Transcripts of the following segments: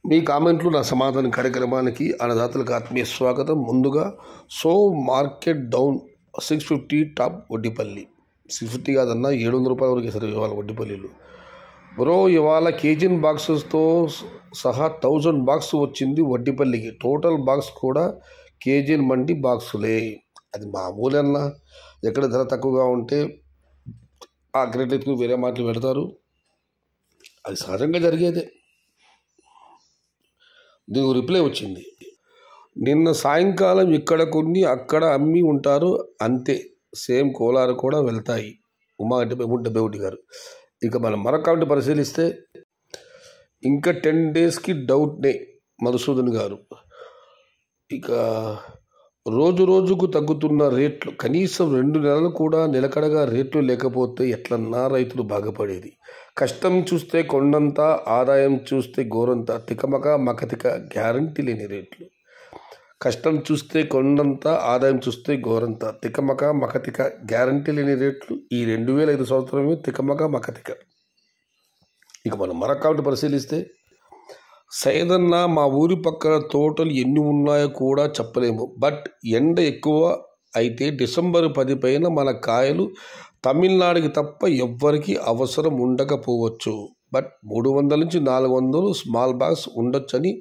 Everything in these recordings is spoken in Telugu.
మీ కామెంట్లు నా సమాధానం కార్యక్రమానికి అన్నదాతలకు ఆత్మీయ స్వాగతం. ముందుగా మార్కెట్ డౌన్ 650 టాప్ వడ్డిపల్లి 650 కాదన్నా 700 రూపాయల వరకు వేసారు ఇవాళ వడ్డిపల్లిలు. బ్రో ఇవాళ కేజీన్ బాక్సెస్తో సహా 1000 బాక్స్ వచ్చింది వడ్డిపల్లికి. టోటల్ బాక్స్ కూడా కేజీన్ మండి బాక్సులే. అది మామూలన్నా, ఎక్కడ ధర తక్కువగా ఉంటే ఆ క్రెడిట్ ఎత్తుకు వేరే మాటలు పెడతారు. అది సహజంగా జరిగేదే. దీనికి రిప్లై వచ్చింది. నిన్న సాయంకాలం ఇక్కడ కొన్ని అక్కడ అమ్మి ఉంటారు అంతే. సేమ్ కోలారు కూడా వెళ్తాయి. ఉమా 71 గారు. ఇక మనం మరొకటి పరిశీలిస్తే ఇంకా 10 డేస్కి డౌట్నే మధుసూదన్ గారు. ఇక రోజు రోజుకు తగ్గుతున్న రేట్లు, కనీసం 2 నెలలు కూడా నిలకడగా రేట్లు లేకపోతే ఎట్లన్నా రైతులు బాగుపడేది. కష్టం చూస్తే కొండంత, ఆదాయం చూస్తే గోరంత, తికమక మకతిక, గ్యారంటీ లేని రేట్లు. కష్టం చూస్తే కొండంత, ఆదాయం చూస్తే గోరంత, తికమక మకతిక, గ్యారంటీ లేని రేట్లు. ఈ 2005 సంవత్సరమే తికమక మకతిక. ఇక మనం మరొకటి పరిశీలిస్తే సైదన్న మా ఊరి పక్కన తోటలు ఎన్ని ఉన్నాయో కూడా చెప్పలేము. బట్ ఎండ ఎక్కువ అయితే డిసెంబర్ 10 పైన మన కాయలు తమిళనాడుకి తప్ప ఎవ్వరికి అవసరం ఉండకపోవచ్చు. బట్ 300 నుంచి 400 స్మాల్ బాక్స్ ఉండొచ్చని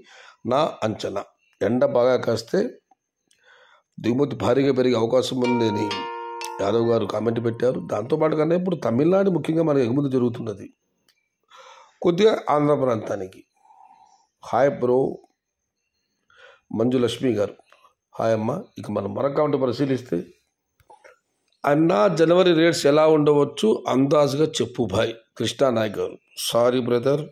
నా అంచనా. ఎండ బాగా కాస్తే దిగుమతి భారీగా పెరిగే అవకాశం ఉందని యాదవ్ గారు కామెంట్ పెట్టారు. దాంతోపాటు కన్నా ఇప్పుడు తమిళనాడు ముఖ్యంగా మనకు ఎగుమతి జరుగుతున్నది, కొద్దిగా ఆంధ్ర ప్రాంతానికి. హాయ్ బ్రో మంజులక్ష్మి గారు. హాయ్ అమ్మ. ఇక మనం మరొకటి పరిశీలిస్తే అన్నా జనవరి రేట్స్ ఎలా ఉండవచ్చు అందాజుగా చెప్పు భాయ్. కృష్ణానాయక్ గారు. సారీ బ్రదర్,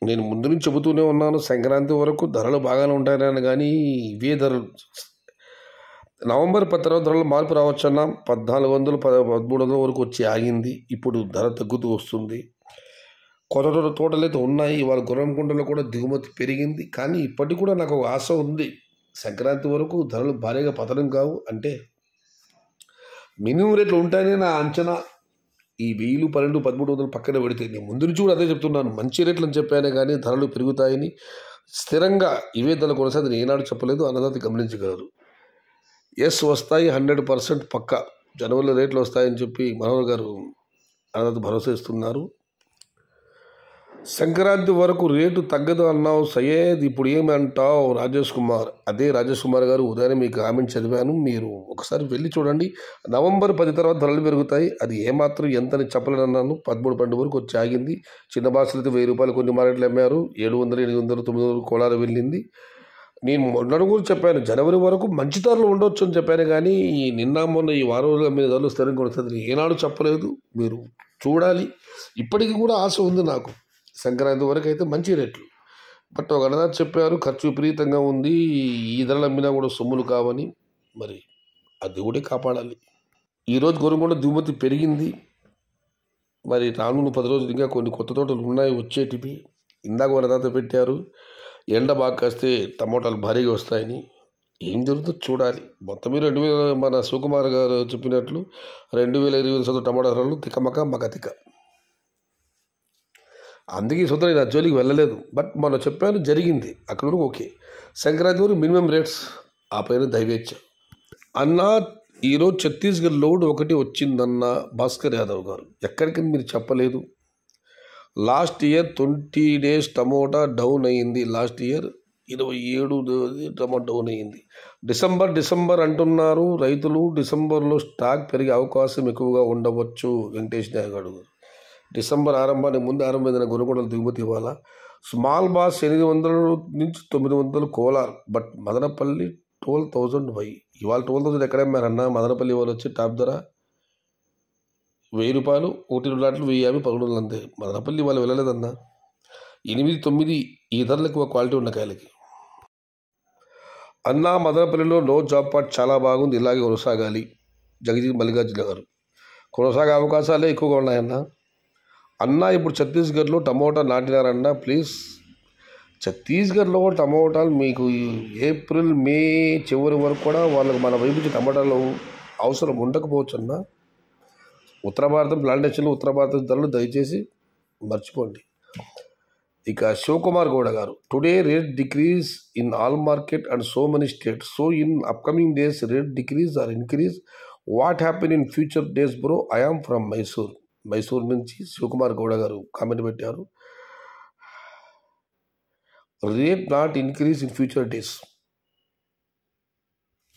నేను ముందు నుంచి చెబుతూనే ఉన్నాను సంక్రాంతి వరకు ధరలు బాగానే ఉంటాయని, కానీ ఇవే ధరలు. నవంబర్ 10 తర్వాత ధరలు మార్పు రావచ్చన్నా. 1400 1300 వరకు వచ్చి ఆగింది. ఇప్పుడు ధర తగ్గుతూ వస్తుంది. కొత్త తోటలు అయితే ఉన్నాయి. ఇవాళ గుర్రంకుంటలో కూడా దిగుమతి పెరిగింది. కానీ ఇప్పటికి కూడా నాకు ఒక ఆశ ఉంది, సంక్రాంతి వరకు ధరలు భారీగా పతనం కావు. అంటే మినిమం రేట్లు ఉంటాయని నా అంచనా. ఈ 1000, 1200, 1300 పక్కన పెడితే నేను ముందు నుంచి కూడా అదే చెప్తున్నాను. మంచి రేట్లు అని చెప్పానే కానీ ధరలు పెరుగుతాయని, స్థిరంగా ఇవే ధరలు కొనసాగి నేను ఏనాడు చెప్పలేదు. అన్నదాత గమనించగలరు. ఎస్ వస్తాయి, 100% పక్క జనవరిలో రేట్లు వస్తాయని చెప్పి మనోహర్ గారు అన్నదాత భరోసా ఇస్తున్నారు. సంక్రాంతి వరకు రేటు తగ్గదు అన్నావు సయ్యద్, ఇప్పుడు ఏమంటావు రాజేష్ కుమార్. అదే రాజేష్ కుమార్ గారు, ఉదయాన్నే మీకు కామెంట్ చదివాను, మీరు ఒకసారి వెళ్ళి చూడండి. నవంబర్ 10 తర్వాత ధరలు పెరుగుతాయి. అది ఏమాత్రం ఎంతని చెప్పలేనన్నాను. 13, 12 వరకు వచ్చి ఆగింది. చిన్న బాక్సులు అయితే 1000 రూపాయలు కొన్ని మార్కెట్లు అమ్మారు. 700, 800, 900 కోలారు వెళ్ళింది. నేను మొన్నటి కూడా చెప్పాను జనవరి వరకు మంచి ధరలు ఉండొచ్చు అని చెప్పాను. కానీ నిన్న మొన్న ఈ వారం రోజులుగా మీద ధరలు స్థిరంగా ఉంటుంది. ఏనాడు చెప్పలేదు, మీరు చూడాలి. ఇప్పటికీ కూడా ఆశ ఉంది నాకు, సంక్రాంతి వరకు అయితే మంచి రేట్లు. బట్ ఒక అన్నదాత చెప్పారు ఖర్చు విపరీతంగా ఉంది, ఈ ధరలు అమ్మినా కూడా సొమ్ములు కావని. మరి అది కూడా కాపాడాలి. ఈరోజు గొర్రెగొండ దిగుమతి పెరిగింది. మరి రానున్న 10 రోజులు ఇంకా కొన్ని కొత్త తోటలు ఉన్నాయి వచ్చేటివి. ఇందాక అన్నదాత పెట్టారు ఎండ బాగా కాస్తే టమోటాలు భారీగా వస్తాయని. ఏం జరుగుతుందో చూడాలి. మొత్తం మీద 2000 మన శివకుమార్ గారు చెప్పినట్లు 2020 టమాటా ధరలు తికమక మగతిక. అందుకే సొంత నేను జోలికి వెళ్ళలేదు. బట్ మనం చెప్పాను జరిగింది అక్కడ వరకు ఓకే. సంక్రాంతి వరకు మినిమం రేట్స్ ఆ పైన దైవేచ్ఛ. అన్న ఈరోజు ఛత్తీస్గఢ్ లోడ్ ఒకటి వచ్చిందన్న భాస్కర్ యాదవ్ గారు. ఎక్కడికి మీరు చెప్పలేదు. Last year 20 days tomato down అయ్యింది. లాస్ట్ ఇయర్ 27 టమోటా డౌన్ అయ్యింది. డిసెంబర్ అంటున్నారు రైతులు. డిసెంబర్లో స్టాక్ పెరిగే అవకాశం ఎక్కువగా ఉండవచ్చు. వెంకటేష్ నాయక్ గారు. డిసెంబర్ ఆరంభానికి ముందు ఆరంభమైన గొర్రెగొండలు దిగుమతి ఇవ్వాలా. స్మాల్ బాస్ 800 నుంచి 900 కోలార్. But Madanapalle 12,000 why. ఇవాళ 12,000 ఎక్కడ అమ్మారన్నా. మదనపల్లి వాళ్ళు వచ్చి టాప్ ధర 1000 రూపాయలు, 1 లాట్లు 1050, 1100 అంతే. మదనపల్లి వాళ్ళు వెళ్ళలేదన్నా. 8, 9 ఈ ధరలు ఎక్కువ క్వాలిటీ ఉన్న కాయలకి. అన్నా మదనపల్లిలో నో జాబ్ పార్ట్ చాలా బాగుంది, ఇలాగే కొనసాగాలి. జగజీత్ మల్లికార్జున గారు. కొనసాగే అవకాశాలే ఎక్కువగా ఉన్నాయన్నా. అన్నా ఇప్పుడు ఛత్తీస్గఢ్లో టమోటా నాటినారన్నా ప్లీజ్. ఛత్తీస్గఢ్లో టమోటాలు మీకు ఏప్రిల్, మే చివరి వరకు కూడా వాళ్ళకి మన వైపు నుంచి టమోటాలు అవసరం ఉండకపోవచ్చు అన్న. ఉత్తర భారతం ప్లాంటేషన్లు, ఉత్తర భారత ధరలు దయచేసి మర్చిపోండి. ఇక శివకుమార్ గౌడ గారు, today rate decrease in all market and so many states, so in upcoming days rate decrease or increase, what happen in future days bro, I am from Mysore. Mysore నుంచి శివకుమార్ గౌడ గారు కామెంట్ పెట్టారు. Rate not increase in future days,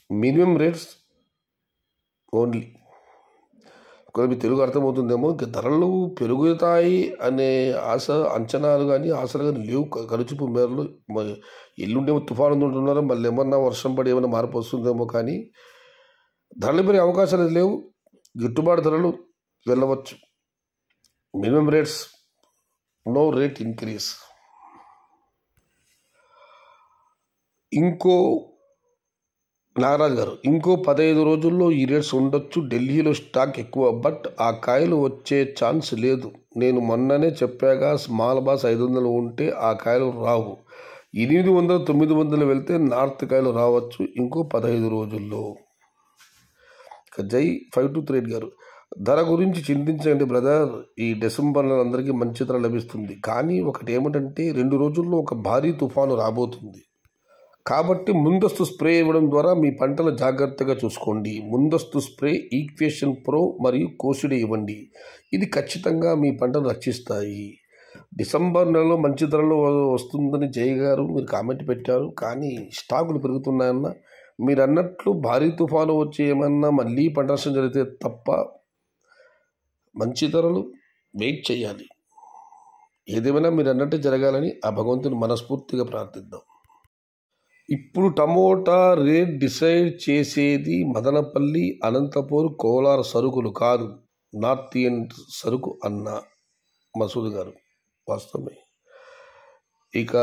minimum rates only. ఒకవేళ మీ తెలుగు అర్థమవుతుందేమో. ఇంకా ధరలు పెరుగుతాయి అనే అంచనాలు కానీ ఆశలు కానీ లేవు. కనుచూపు మేరలు. ఎల్లుండేమో తుఫాను ఉంటున్నారో, మళ్ళీ ఏమన్నా వర్షం పడి ఏమైనా మార్పు వస్తుందేమో, కానీ ధరలు పెరిగే అవకాశాలు లేవు. గిట్టుబాటు ధరలు వెళ్ళవచ్చు. Minimum rates, no rate increase. Nagaraju గారు, ఇంకో 15 రోజుల్లో ఈ రేట్స్ ఉండొచ్చు. ఢిల్లీలో స్టాక్ ఎక్కువ, బట్ ఆ కాయలు వచ్చే ఛాన్స్ లేదు. నేను మొన్ననే చెప్పాగా, స్మాల్ బాస్ 500 ఉంటే ఆ కాయలు రావు. 800, 900 వెళ్తే నార్త్ కాయలు రావచ్చు ఇంకో 15 రోజుల్లో. జై 5238 గారు, ధర గురించి చింతించండి బ్రదర్. ఈ డిసెంబర్లో అందరికీ మంచి ధర లభిస్తుంది. కానీ ఒకటి ఏమిటంటే, 2 రోజుల్లో ఒక భారీ తుఫాను రాబోతుంది. కాబట్టి ముందస్తు స్ప్రే ఇవ్వడం ద్వారా మీ పంటలు జాగ్రత్తగా చూసుకోండి. ముందస్తు స్ప్రే ఈక్వేషన్ ప్రో మరియు కోసిడ్ ఇవ్వండి. ఇది ఖచ్చితంగా మీ పంటను రక్షిస్తాయి. డిసెంబర్ నెలలో మంచి ధరలో వస్తుందని జయ గారు మీరు కామెంట్ పెట్టారు. కానీ స్టాకులు పెరుగుతున్నాయన్న, మీరు అన్నట్లు భారీ తుఫాను వచ్చి ఏమన్నా మళ్ళీ పంట నష్టం జరిగితే తప్ప మంచి ధరలు వెయిట్ చేయాలి. ఏదేమైనా మీరు అన్నట్టు జరగాలని ఆ భగవంతుని మనస్ఫూర్తిగా ప్రార్థిద్దాం. ఇప్పుడు టమోటా రేట్ డిసైడ్ చేసేది మదనపల్లి, అనంతపూర్, కోలార్ సరుకులు కాదు, నార్త్ ఇండియన్ సరుకు అన్న మసూద్ గారు. వాస్తవమే. ఇక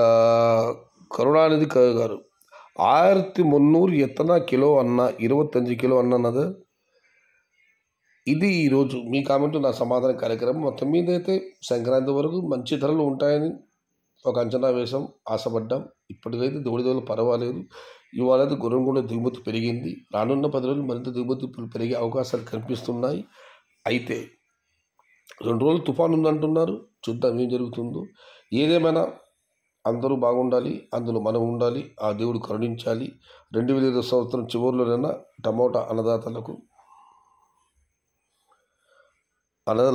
కరుణానిధి గారు, 1300 ఎత్తనా కిలో అన్న, 25 కిలో అన్నది. ఇది ఈరోజు మీ కామెంట్ నా సమాధాన కార్యక్రమం. మొత్తం మీద అయితే సంక్రాంతి వరకు మంచి ధరలు ఉంటాయని ఒక అంచనా వేసాం, ఆశపడ్డాం. ఇప్పటికైతే దిగుబడులు పర్వాలేదు. ఇవాళ అయితే గుర్రంగూడ దిగుమతి పెరిగింది. రానున్న 10 రోజులు మరింత దిగుమతి పెరిగే అవకాశాలు కనిపిస్తున్నాయి. అయితే 2 రోజులు తుఫాను ఉందంటున్నారు. చూద్దాం ఏం జరుగుతుందో. ఏదేమైనా అందరూ బాగుండాలి, అందులో మనం ఉండాలి. ఆ దేవుడు కరుణించాలి. 2005 సంవత్సరం చివరిలోనైనా టమోటా అన్నదాతలకు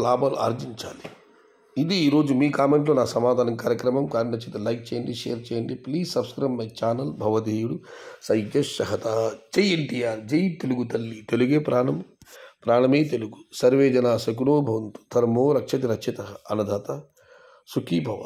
లాభాలు ఆర్జించాలి. ఇది ఈరోజు మీ కామెంట్లో నా సమాధానం కార్యక్రమం. కానీ నచ్చితే లైక్ చేయండి, షేర్ చేయండి. Please subscribe my channel. భవదేయుడు సైజహత. జై ఎన్టీఆర్, జై తెలుగు తల్లి. తెలుగే ప్రాణం, ప్రాణమే తెలుగు. సర్వే జనా సుఖినో భవంతు. ధర్మో రక్షతి రక్షితః. అన్నదాత సుఖీ భవ.